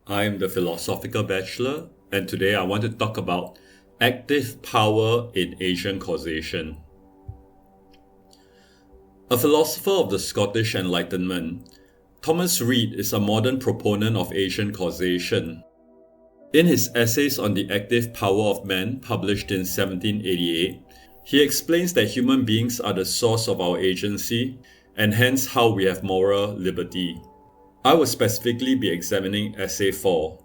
I'm the Philosophical Bachelor, and today I want to talk about active power in Asian causation. A philosopher of the Scottish Enlightenment, Thomas Reid is a modern proponent of Asian causation. In his essays on the active power of man, published in 1788, he explains that human beings are the source of our agency, and hence how we have moral liberty. I will specifically be examining Essay 4,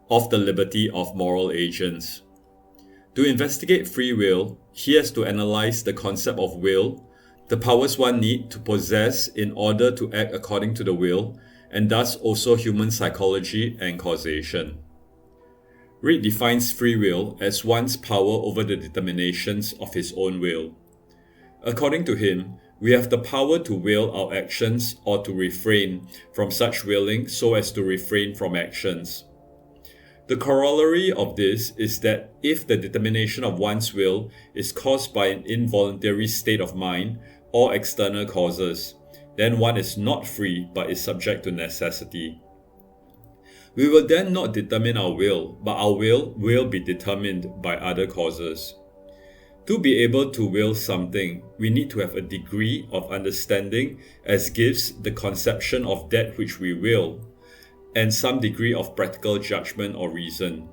of the liberty of moral agents. To investigate free will, he has to analyze the concept of will, the powers one needs to possess in order to act according to the will, and thus also human psychology and causation. Reid defines free will as one's power over the determinations of his own will. According to him, we have the power to will our actions or to refrain from such willing so as to refrain from actions. The corollary of this is that if the determination of one's will is caused by an involuntary state of mind or external causes, then one is not free but is subject to necessity. We will then not determine our will, but our will be determined by other causes. To be able to will something, we need to have a degree of understanding as gives the conception of that which we will, and some degree of practical judgment or reason.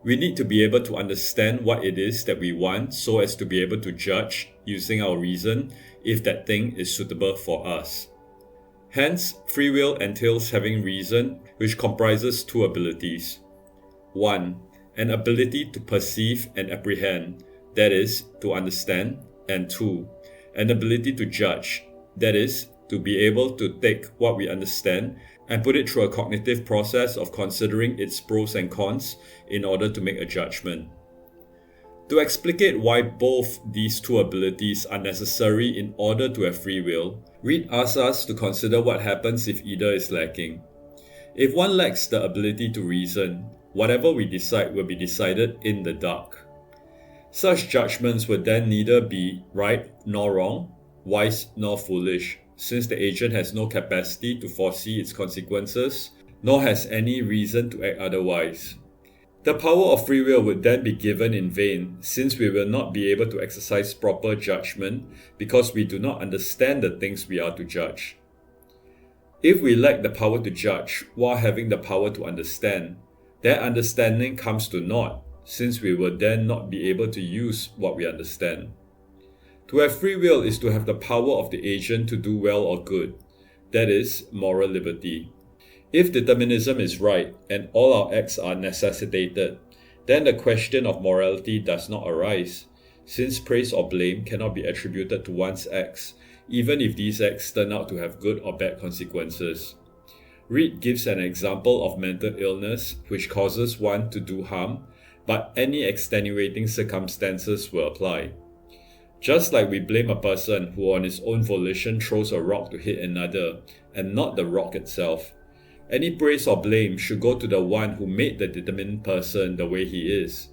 We need to be able to understand what it is that we want so as to be able to judge, using our reason, if that thing is suitable for us. Hence, free will entails having reason, which comprises two abilities. 1. An ability to perceive and apprehend, that is, to understand, and 2. An ability to judge, that is, to be able to take what we understand and put it through a cognitive process of considering its pros and cons in order to make a judgment. To explicate why both these two abilities are necessary in order to have free will, Reid asks us to consider what happens if either is lacking. If one lacks the ability to reason, whatever we decide will be decided in the dark. Such judgments would then neither be right nor wrong, wise nor foolish, since the agent has no capacity to foresee its consequences, nor has any reason to act otherwise. The power of free will would then be given in vain, since we will not be able to exercise proper judgment because we do not understand the things we are to judge. If we lack the power to judge while having the power to understand, that understanding comes to naught, since we will then not be able to use what we understand. To have free will is to have the power of the agent to do well or good, that is, moral liberty. If determinism is right and all our acts are necessitated, then the question of morality does not arise, since praise or blame cannot be attributed to one's acts, even if these acts turn out to have good or bad consequences. Reid gives an example of mental illness which causes one to do harm, but any extenuating circumstances will apply. Just like we blame a person who on his own volition throws a rock to hit another, and not the rock itself, any praise or blame should go to the one who made the determined person the way he is.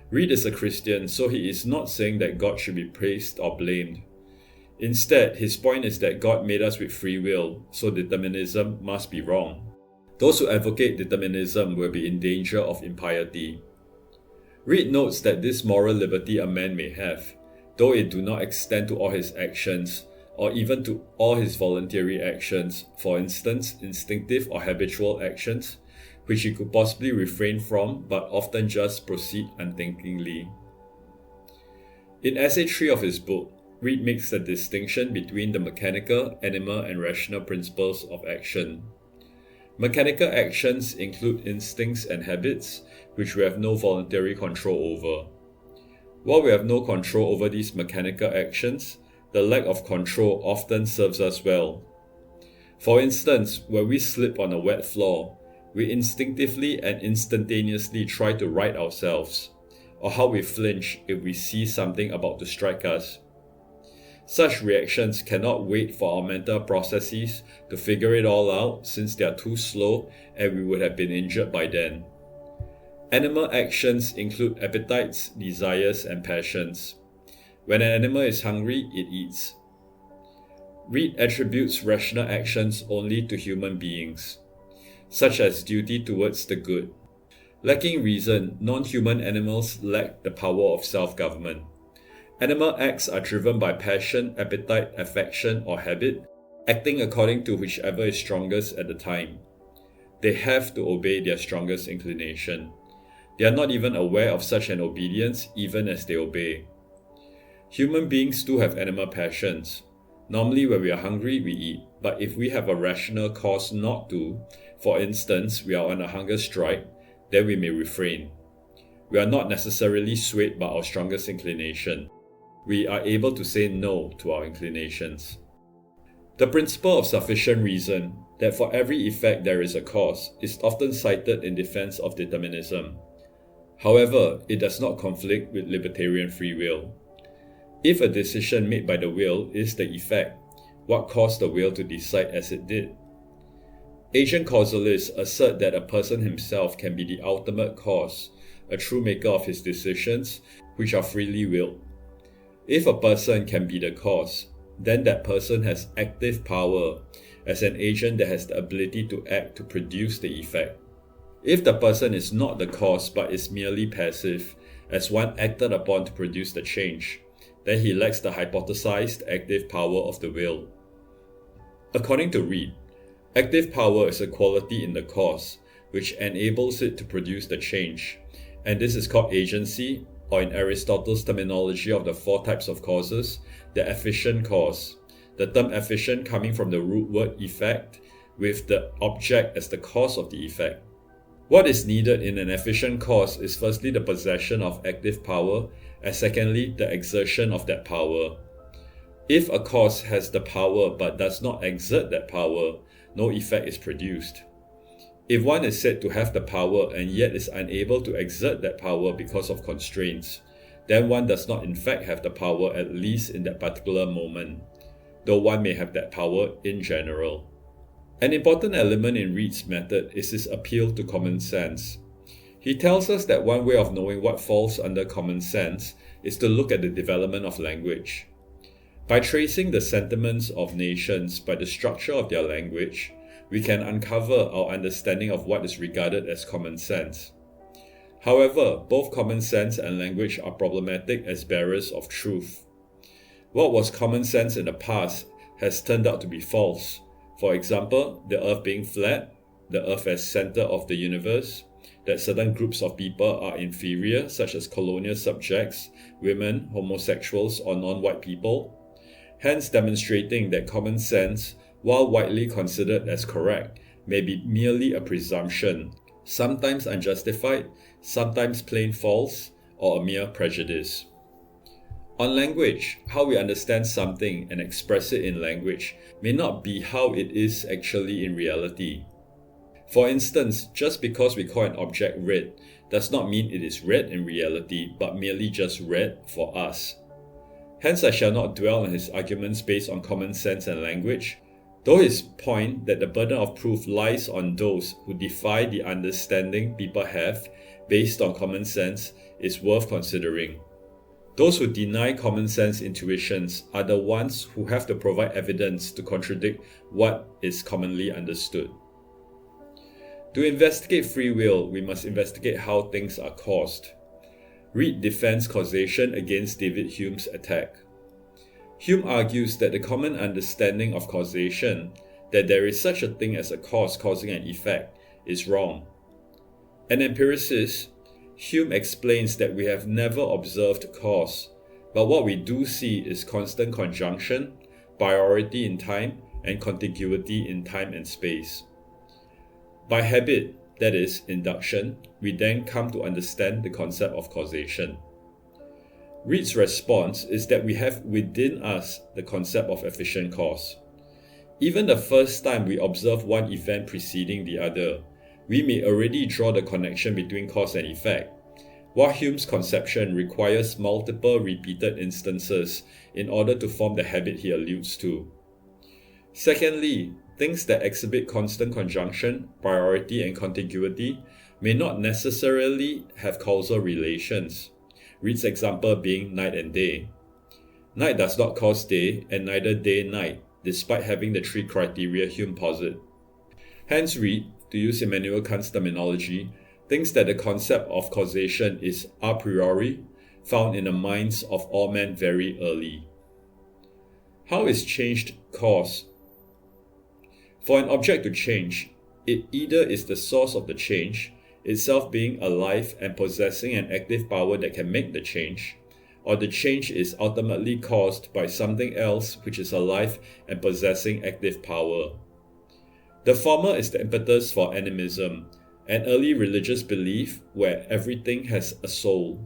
Reid is a Christian, so he is not saying that God should be praised or blamed. Instead, his point is that God made us with free will, so determinism must be wrong. Those who advocate determinism will be in danger of impiety. Reid notes that this moral liberty a man may have, though it do not extend to all his actions, or even to all his voluntary actions, for instance, instinctive or habitual actions, which he could possibly refrain from but often just proceed unthinkingly. In Essay 3 of his book, Reid makes the distinction between the mechanical, animal, and rational principles of action. Mechanical actions include instincts and habits, which we have no voluntary control over. While we have no control over these mechanical actions, the lack of control often serves us well. For instance, when we slip on a wet floor, we instinctively and instantaneously try to right ourselves, or how we flinch if we see something about to strike us. Such reactions cannot wait for our mental processes to figure it all out, since they are too slow and we would have been injured by then. Animal actions include appetites, desires, and passions. When an animal is hungry, it eats. Reid attributes rational actions only to human beings. such as duty towards the good. Lacking reason, non-human animals lack the power of self-government. Animal acts are driven by passion, appetite, affection, or habit, acting according to whichever is strongest at the time. They have to obey their strongest inclination. They are not even aware of such an obedience even as they obey. Human beings do have animal passions. Normally when we are hungry, we eat, but if we have a rational cause not to, for instance, we are on a hunger strike, then we may refrain. We are not necessarily swayed by our strongest inclination. We are able to say no to our inclinations. The principle of sufficient reason, that for every effect there is a cause, is often cited in defense of determinism. However, it does not conflict with libertarian free will. If a decision made by the will is the effect, what caused the will to decide as it did? Asian causalists assert that a person himself can be the ultimate cause, a true maker of his decisions, which are freely willed. If a person can be the cause, then that person has active power as an agent that has the ability to act to produce the effect. If the person is not the cause but is merely passive, as one acted upon to produce the change, then he lacks the hypothesized active power of the will. According to Reid, active power is a quality in the cause, which enables it to produce the change, and this is called agency, or in Aristotle's terminology of the four types of causes, the efficient cause. The term efficient coming from the root word effect, with the object as the cause of the effect. What is needed in an efficient cause is firstly the possession of active power, and secondly the exertion of that power. If a cause has the power but does not exert that power, no effect is produced. If one is said to have the power and yet is unable to exert that power because of constraints, then one does not in fact have the power, at least in that particular moment, though one may have that power in general. An important element in Reid's method is his appeal to common sense. He tells us that one way of knowing what falls under common sense is to look at the development of language. By tracing the sentiments of nations by the structure of their language, we can uncover our understanding of what is regarded as common sense. However, both common sense and language are problematic as bearers of truth. What was common sense in the past has turned out to be false. For example, the Earth being flat, the Earth as center of the universe, that certain groups of people are inferior, such as colonial subjects, women, homosexuals, or non-white people, hence demonstrating that common sense, while widely considered as correct, may be merely a presumption, sometimes unjustified, sometimes plain false, or a mere prejudice. On language, how we understand something and express it in language may not be how it is actually in reality. For instance, just because we call an object red does not mean it is red in reality, but merely just red for us. Hence I shall not dwell on his arguments based on common sense and language, though his point that the burden of proof lies on those who defy the understanding people have based on common sense is worth considering. Those who deny common sense intuitions are the ones who have to provide evidence to contradict what is commonly understood. To investigate free will, we must investigate how things are caused. Reid defends causation against David Hume's attack. Hume argues that the common understanding of causation, that there is such a thing as a cause causing an effect, is wrong. An empiricist, Hume explains that we have never observed cause, but what we do see is constant conjunction, priority in time, and contiguity in time and space. By habit, that is, induction, we then come to understand the concept of causation. Reid's response is that we have within us the concept of efficient cause. Even the first time we observe one event preceding the other, we may already draw the connection between cause and effect, while Hume's conception requires multiple repeated instances in order to form the habit he alludes to. Secondly, things that exhibit constant conjunction, priority, and contiguity may not necessarily have causal relations. Reid's example being night and day. Night does not cause day, and neither day night, despite having the three criteria Hume posit. Hence Reid, to use Immanuel Kant's terminology, thinks that the concept of causation is a priori found in the minds of all men very early. How is change caused? For an object to change, it either is the source of the change, itself being alive and possessing an active power that can make the change, or the change is ultimately caused by something else which is alive and possessing active power. The former is the impetus for animism, an early religious belief where everything has a soul,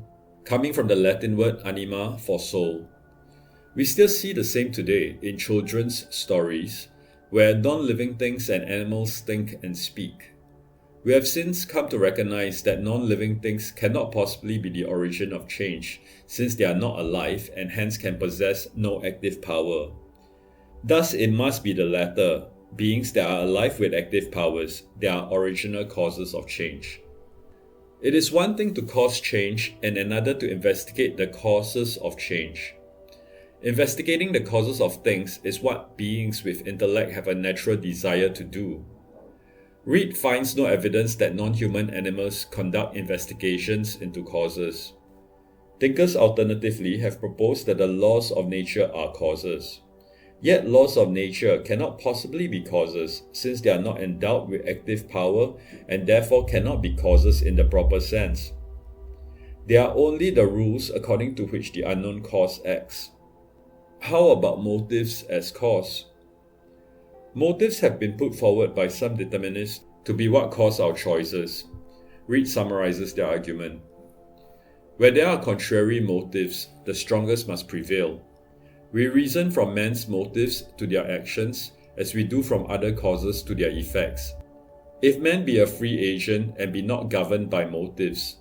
coming from the Latin word anima for soul. We still see the same today in children's stories, where non-living things and animals think and speak. We have since come to recognize that non-living things cannot possibly be the origin of change, since they are not alive and hence can possess no active power. Thus it must be the latter, beings that are alive with active powers, that are original causes of change. It is one thing to cause change and another to investigate the causes of change. Investigating the causes of things is what beings with intellect have a natural desire to do. Reid finds no evidence that non-human animals conduct investigations into causes. Thinkers alternatively have proposed that the laws of nature are causes. Yet laws of nature cannot possibly be causes, since they are not endowed with active power and therefore cannot be causes in the proper sense. They are only the rules according to which the unknown cause acts. How about motives as cause? Motives have been put forward by some determinists to be what cause our choices. Reid summarizes their argument. Where there are contrary motives, the strongest must prevail. We reason from man's motives to their actions as we do from other causes to their effects. If man be a free agent and be not governed by motives,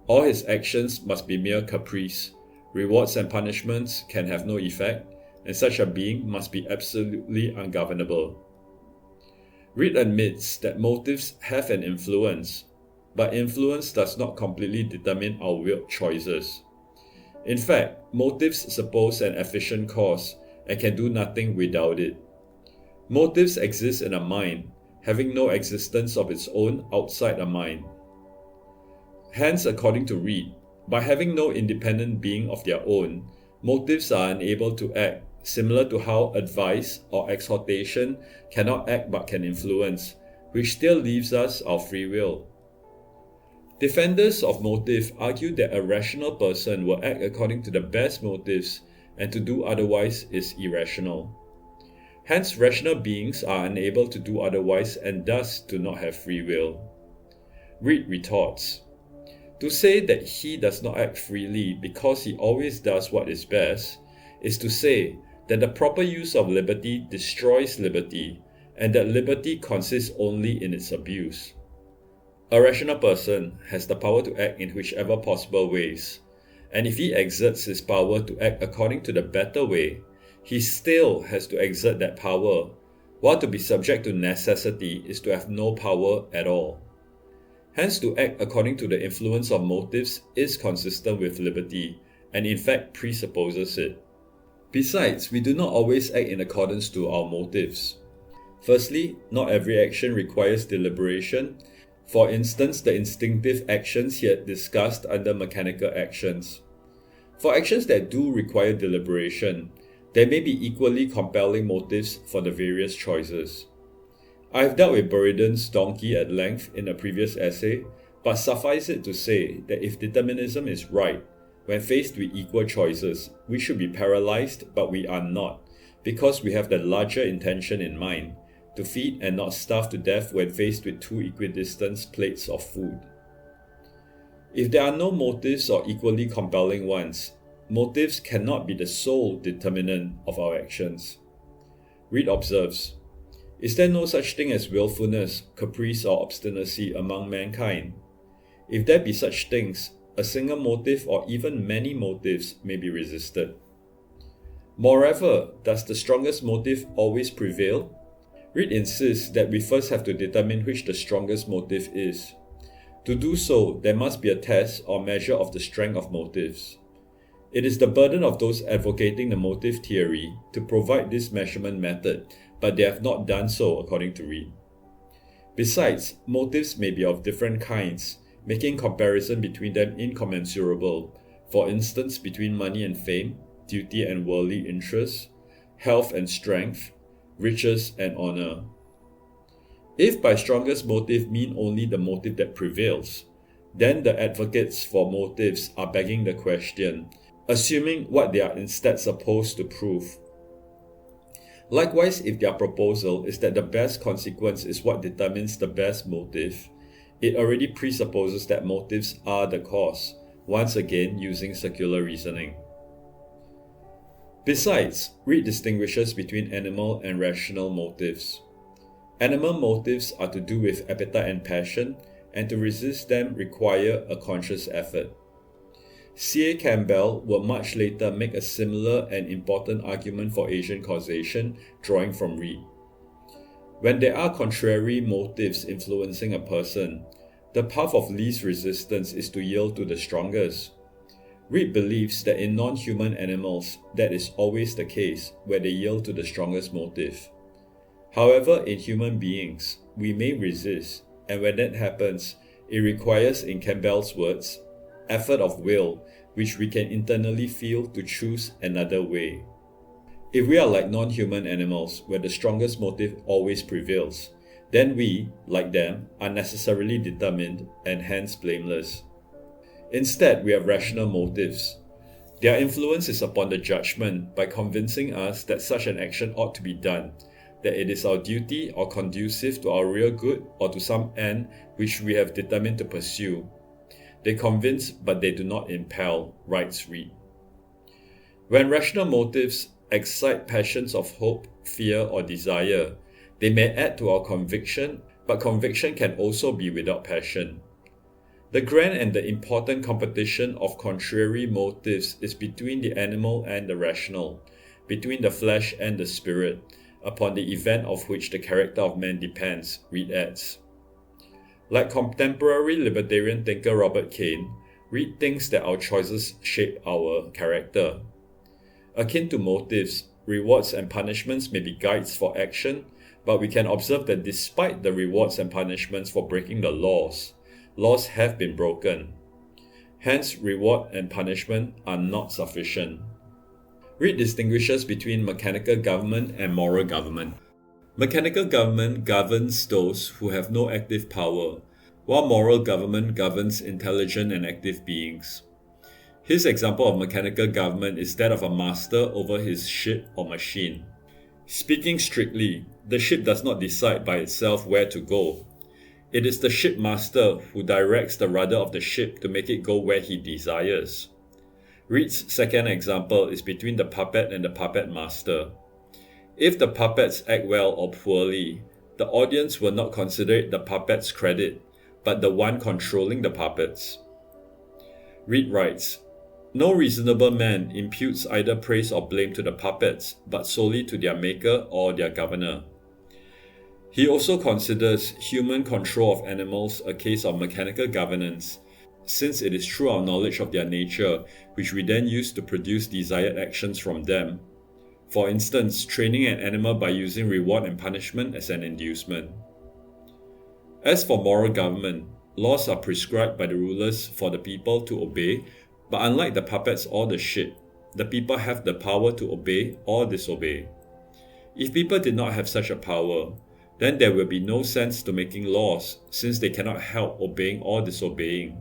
all his actions must be mere caprice. Rewards and punishments can have no effect, and such a being must be absolutely ungovernable. Reid admits that motives have an influence, but influence does not completely determine our willed choices. In fact, motives suppose an efficient cause and can do nothing without it. Motives exist in a mind, having no existence of its own outside a mind. Hence, according to Reid, by having no independent being of their own, motives are unable to act, similar to how advice or exhortation cannot act but can influence, which still leaves us our free will. Defenders of motive argue that a rational person will act according to the best motives, and to do otherwise is irrational. Hence, rational beings are unable to do otherwise and thus do not have free will. Reid retorts, to say that he does not act freely because he always does what is best is to say that the proper use of liberty destroys liberty, and that liberty consists only in its abuse. A rational person has the power to act in whichever possible ways, and if he exerts his power to act according to the better way, he still has to exert that power, while to be subject to necessity is to have no power at all. Hence, to act according to the influence of motives is consistent with liberty, and in fact presupposes it. Besides, we do not always act in accordance to our motives. Firstly, not every action requires deliberation. For instance, the instinctive actions here discussed under mechanical actions. For actions that do require deliberation, there may be equally compelling motives for the various choices. I have dealt with Buridan's donkey at length in a previous essay, but suffice it to say that if determinism is right, when faced with equal choices, we should be paralyzed, but we are not, because we have the larger intention in mind, to feed and not starve to death when faced with two equidistant plates of food. If there are no motives or equally compelling ones, motives cannot be the sole determinant of our actions. Reid observes, is there no such thing as willfulness, caprice or obstinacy among mankind? If there be such things, a single motive or even many motives may be resisted. Moreover, does the strongest motive always prevail? Reid insists that we first have to determine which the strongest motive is. To do so, there must be a test or measure of the strength of motives. It is the burden of those advocating the motive theory to provide this measurement method, but they have not done so according to Reid. Besides, motives may be of different kinds, making comparison between them incommensurable, for instance between money and fame, duty and worldly interests, health and strength, riches and honor. If by strongest motive mean only the motive that prevails, then the advocates for motives are begging the question, assuming what they are instead supposed to prove. Likewise, if their proposal is that the best consequence is what determines the best motive, it already presupposes that motives are the cause, once again using circular reasoning. Besides, Reid distinguishes between animal and rational motives. Animal motives are to do with appetite and passion, and to resist them require a conscious effort. C.A. Campbell will much later make a similar and important argument for Asian causation, drawing from Reid. When there are contrary motives influencing a person, the path of least resistance is to yield to the strongest. Reid believes that in non-human animals, that is always the case, where they yield to the strongest motive. However, in human beings, we may resist, and when that happens, it requires, in Campbell's words, effort of will, which we can internally feel to choose another way. If we are like non-human animals, where the strongest motive always prevails, then we, like them, are necessarily determined and hence blameless. Instead, we have rational motives. Their influence is upon the judgment by convincing us that such an action ought to be done, that it is our duty or conducive to our real good or to some end which we have determined to pursue. They convince, but they do not impel, writes Reid. When rational motives excite passions of hope, fear, or desire, they may add to our conviction, but conviction can also be without passion. The grand and the important competition of contrary motives is between the animal and the rational, between the flesh and the spirit, upon the event of which the character of man depends, Reid adds. Like contemporary libertarian thinker Robert Cain, Reid thinks that our choices shape our character. Akin to motives, rewards and punishments may be guides for action, but we can observe that despite the rewards and punishments for breaking the laws have been broken. Hence, reward and punishment are not sufficient. Reid distinguishes between mechanical government and moral government. Mechanical government governs those who have no active power, while moral government governs intelligent and active beings. His example of mechanical government is that of a master over his ship or machine. Speaking strictly, the ship does not decide by itself where to go. It is the shipmaster who directs the rudder of the ship to make it go where he desires. Reid's second example is between the puppet and the puppet master. If the puppets act well or poorly, the audience will not consider it the puppet's credit, but the one controlling the puppets. Reid writes, "No reasonable man imputes either praise or blame to the puppets, but solely to their maker or their governor." He also considers human control of animals a case of mechanical governance, since it is through our knowledge of their nature which we then use to produce desired actions from them. For instance, training an animal by using reward and punishment as an inducement. As for moral government, laws are prescribed by the rulers for the people to obey, but unlike the puppets or the ship, the people have the power to obey or disobey. If people did not have such a power, then there will be no sense to making laws, since they cannot help obeying or disobeying.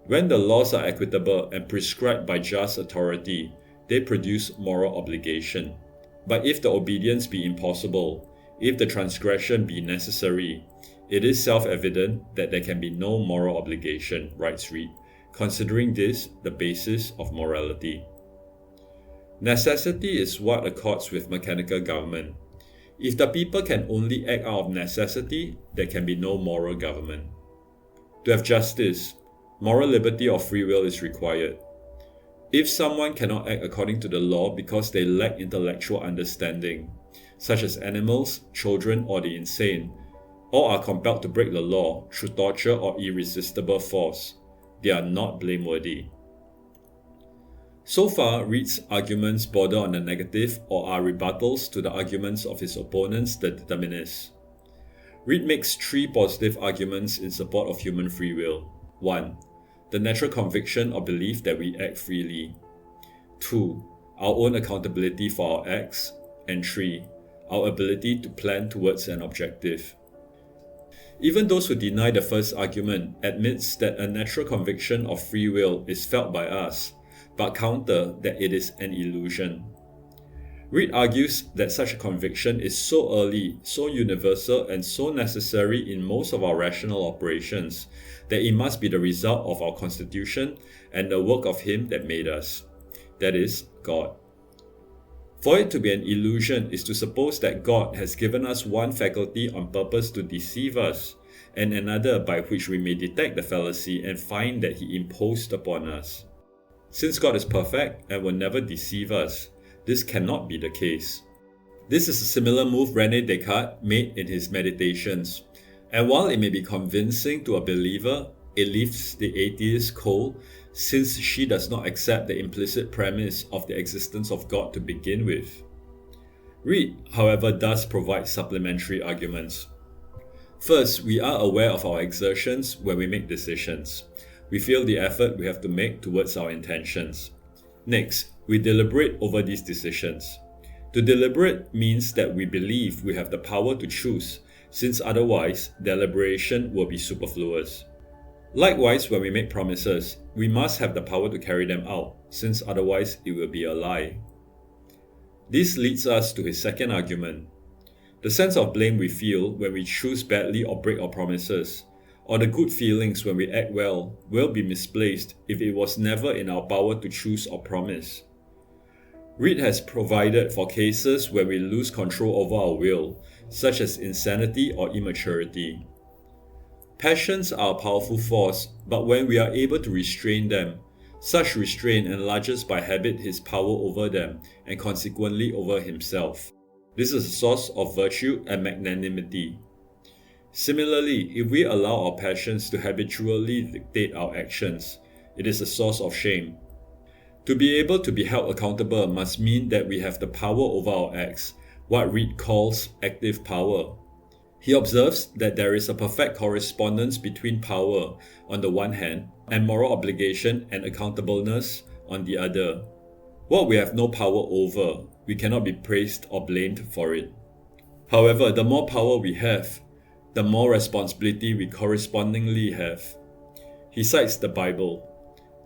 When the laws are equitable and prescribed by just authority, they produce moral obligation. But if the obedience be impossible, if the transgression be necessary, it is self-evident that there can be no moral obligation, writes Reid, considering this the basis of morality. Necessity is what accords with mechanical government. If the people can only act out of necessity, there can be no moral government. To have justice, moral liberty or free will is required. If someone cannot act according to the law because they lack intellectual understanding, such as animals, children, or the insane, or are compelled to break the law through torture or irresistible force, they are not blameworthy. So far, Reid's arguments border on the negative or are rebuttals to the arguments of his opponents, the determinists. Reid makes three positive arguments in support of human free will. 1. The natural conviction or belief that we act freely. 2. Our own accountability for our acts. And 3. Our ability to plan towards an objective. Even those who deny the first argument admits that a natural conviction of free will is felt by us, but counter that it is an illusion. Reid argues that such a conviction is so early, so universal, and so necessary in most of our rational operations that it must be the result of our constitution and the work of Him that made us, that is, God. For it to be an illusion is to suppose that God has given us one faculty on purpose to deceive us, and another by which we may detect the fallacy and find that He imposed upon us. Since God is perfect and will never deceive us, this cannot be the case. This is a similar move René Descartes made in his Meditations, and while it may be convincing to a believer, it leaves the atheist cold, since she does not accept the implicit premise of the existence of God to begin with. Reid, however, does provide supplementary arguments. First, we are aware of our exertions when we make decisions. We feel the effort we have to make towards our intentions. Next, we deliberate over these decisions. To deliberate means that we believe we have the power to choose, since otherwise, deliberation will be superfluous. Likewise, when we make promises, we must have the power to carry them out, since otherwise it will be a lie. This leads us to his second argument. The sense of blame we feel when we choose badly or break our promises, or the good feelings when we act well, will be misplaced if it was never in our power to choose or promise. Reid has provided for cases where we lose control over our will, such as insanity or immaturity. Passions are a powerful force, but when we are able to restrain them, such restraint enlarges by habit his power over them and consequently over himself. This is a source of virtue and magnanimity. Similarly, if we allow our passions to habitually dictate our actions, it is a source of shame. To be able to be held accountable must mean that we have the power over our acts, what Reid calls active power. He observes that there is a perfect correspondence between power on the one hand and moral obligation and accountableness on the other. What we have no power over, we cannot be praised or blamed for it. However, the more power we have, the more responsibility we correspondingly have. He cites the Bible.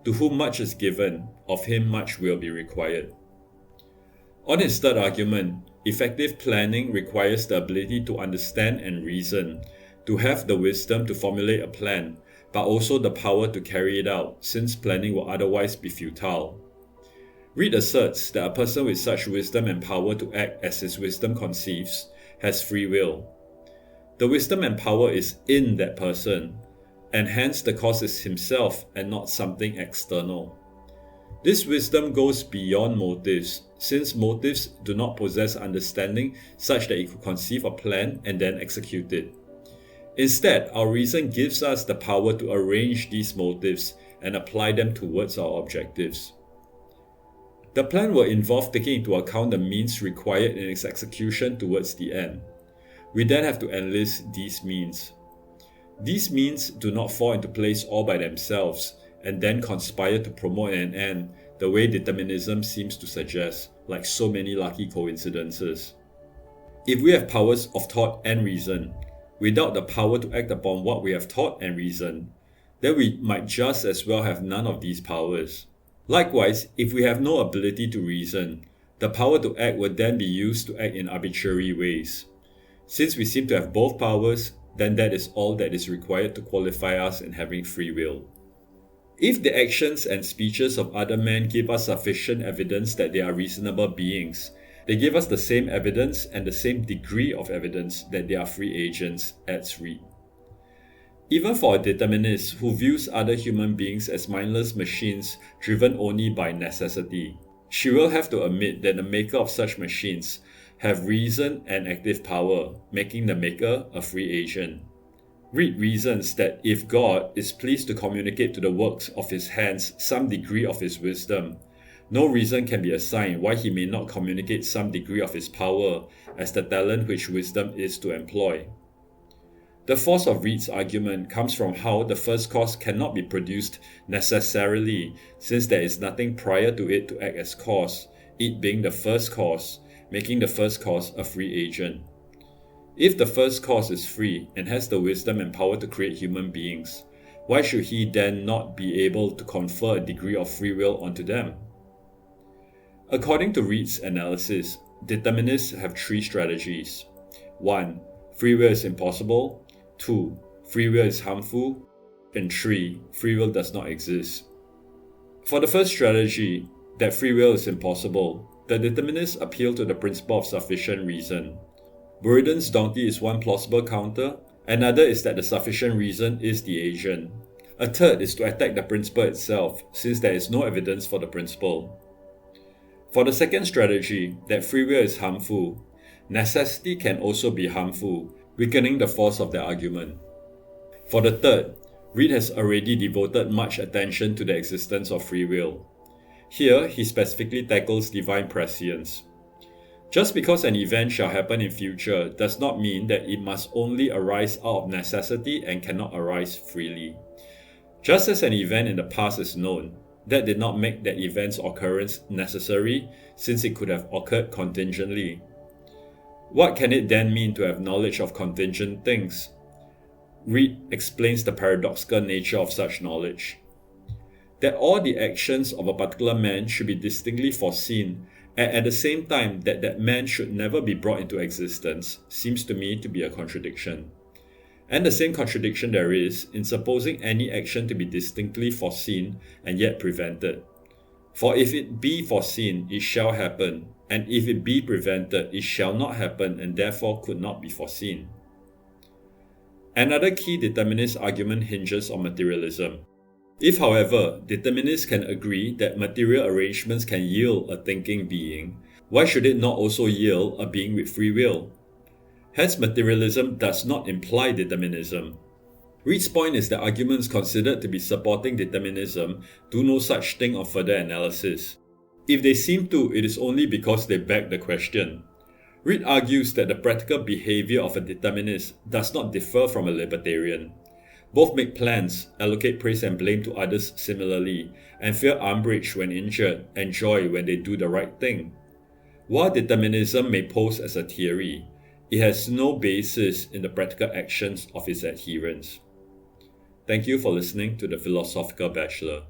To whom much is given, of him much will be required. On his third argument, effective planning requires the ability to understand and reason, to have the wisdom to formulate a plan, but also the power to carry it out, since planning will otherwise be futile. Reid asserts that a person with such wisdom and power to act as his wisdom conceives has free will. The wisdom and power is in that person, and hence the cause is himself and not something external. This wisdom goes beyond motives, since motives do not possess understanding such that it could conceive a plan and then execute it. Instead, our reason gives us the power to arrange these motives and apply them towards our objectives. The plan will involve taking into account the means required in its execution towards the end. We then have to enlist these means. These means do not fall into place all by themselves and then conspire to promote an end the way determinism seems to suggest, like so many lucky coincidences. If we have powers of thought and reason, without the power to act upon what we have thought and reasoned, then we might just as well have none of these powers. Likewise, if we have no ability to reason, the power to act would then be used to act in arbitrary ways. Since we seem to have both powers, then that is all that is required to qualify us in having free will. If the actions and speeches of other men give us sufficient evidence that they are reasonable beings, they give us the same evidence and the same degree of evidence that they are free agents, adds Reid. Even for a determinist who views other human beings as mindless machines driven only by necessity, she will have to admit that the maker of such machines have reason and active power, making the maker a free agent. Reid reasons that if God is pleased to communicate to the works of his hands some degree of his wisdom, no reason can be assigned why he may not communicate some degree of his power as the talent which wisdom is to employ. The force of Reid's argument comes from how the first cause cannot be produced necessarily, since there is nothing prior to it to act as cause, it being the first cause, making the first cause a free agent. If the first cause is free and has the wisdom and power to create human beings, why should he then not be able to confer a degree of free will onto them? According to Reid's analysis, determinists have three strategies. 1. Free will is impossible. 2. Free will is harmful. And 3. Free will does not exist. For the first strategy, that free will is impossible, the determinists appeal to the principle of sufficient reason. Buridan's donkey is one plausible counter. Another is that the sufficient reason is the agent. A third is to attack the principle itself, since there is no evidence for the principle. For the second strategy, that free will is harmful, necessity can also be harmful, weakening the force of the argument. For the third, Reid has already devoted much attention to the existence of free will. Here, he specifically tackles divine prescience. Just because an event shall happen in future does not mean that it must only arise out of necessity and cannot arise freely. Just as an event in the past is known, that did not make that event's occurrence necessary, since it could have occurred contingently. What can it then mean to have knowledge of contingent things? Reid explains the paradoxical nature of such knowledge. That all the actions of a particular man should be distinctly foreseen, and at the same time that man should never be brought into existence, seems to me to be a contradiction. And the same contradiction there is in supposing any action to be distinctly foreseen and yet prevented. For if it be foreseen, it shall happen, and if it be prevented, it shall not happen and therefore could not be foreseen. Another key determinist argument hinges on materialism. If, however, determinists can agree that material arrangements can yield a thinking being, why should it not also yield a being with free will? Hence, materialism does not imply determinism. Reid's point is that arguments considered to be supporting determinism do no such thing on further analysis. If they seem to, it is only because they beg the question. Reid argues that the practical behavior of a determinist does not differ from a libertarian. Both make plans, allocate praise and blame to others similarly, and fear umbrage when injured and joy when they do the right thing. While determinism may pose as a theory, it has no basis in the practical actions of its adherents. Thank you for listening to the Philosophical Bachelor.